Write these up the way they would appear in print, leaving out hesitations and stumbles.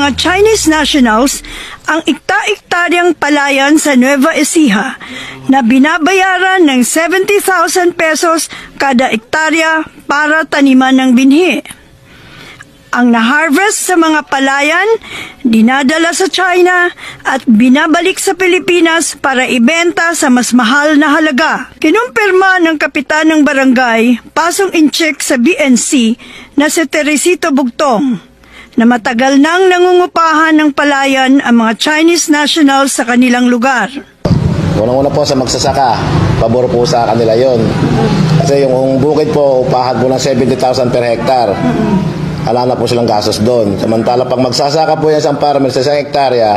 mga Chinese nationals ang ikta-iktaryang palayan sa Nueva Ecija na binabayaran ng 70,000 pesos kada ektarya para taniman ng binhi. Ang na-harvest sa mga palayan, dinadala sa China at binabalik sa Pilipinas para ibenta sa mas mahal na halaga. Kinumpirma ng kapitan ng barangay, Pasong Inchik sa BNC na si Teresito Bugtong, na matagal nang nangungupahan ng palayan ang mga Chinese nationals sa kanilang lugar. Unang-una po sa magsasaka, pabor po sa kanila yon. Kasi yung bukid po, upahan po ng 70,000 per hektar. Wala na po silang gastos doon. Samantala pag magsasaka po yan sa farmer sa 1 hektarya,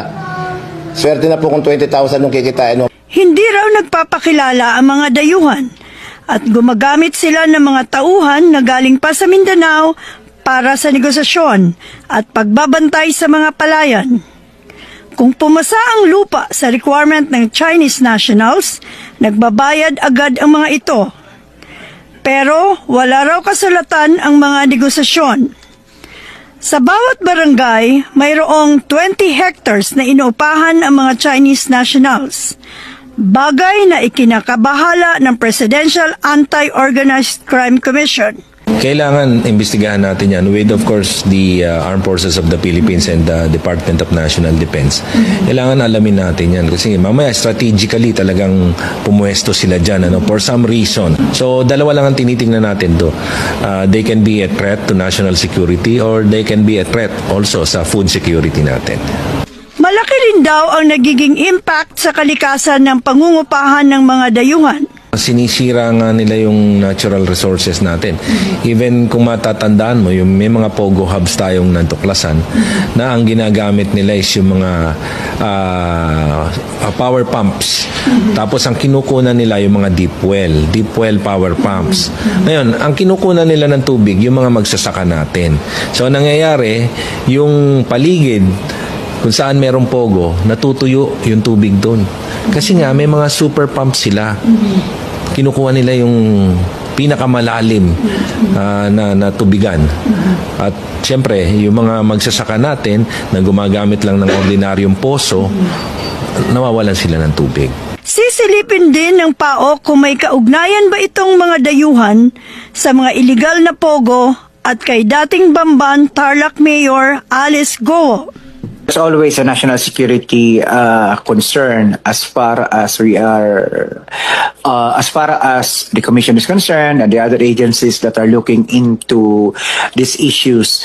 swerte na po kung 20,000 yung kikitain. Hindi raw nagpapakilala ang mga dayuhan at gumagamit sila ng mga tauhan na galing pa sa Mindanao para sa negosasyon at pagbabantay sa mga palayan. Kung pumasa ang lupa sa requirement ng Chinese nationals, nagbabayad agad ang mga ito. Pero wala raw kasulatan ang mga negosasyon. Sa bawat barangay, mayroong 20 hectares na inuupahan ang mga Chinese nationals. Bagay na ikinakabahala ng Presidential Anti-Organized Crime Commission. Kailangan imbestigahan natin yan with, of course, the Armed Forces of the Philippines and the Department of National Defense. Kailangan alamin natin yan kasi mamaya strategically talagang pumuesto sila dyan for some reason. So, dalawa lang ang tinitingnan natin do. They can be a threat to national security or they can be a threat also sa food security natin. Malaki rin daw ang nagiging impact sa kalikasan ng pangungupahan ng mga dayuhan. Sinisira nga nila yung natural resources natin. Even kung matatandaan mo, yung may mga pogo hubs tayong natuklasan na ang ginagamit nila is yung mga power pumps. Tapos ang kinukunan nila yung mga deep well power pumps. Ngayon, ang kinukunan nila ng tubig, yung mga magsasaka natin. So, nangyayari, yung paligid, kung saan merong pogo, natutuyo yung tubig doon. Kasi nga, may mga super pumps sila. Kinukuha nila yung pinakamalalim na tubigan. At siyempre, yung mga magsasaka natin na gumagamit lang ng ordinaryong poso, nawawalan sila ng tubig. Sisilipin din ng PAO kung may kaugnayan ba itong mga dayuhan sa mga iligal na pogo at kay dating Bamban Tarlac Mayor Alice Go. There's always a national security concern as far as the Commission is concerned and the other agencies that are looking into these issues.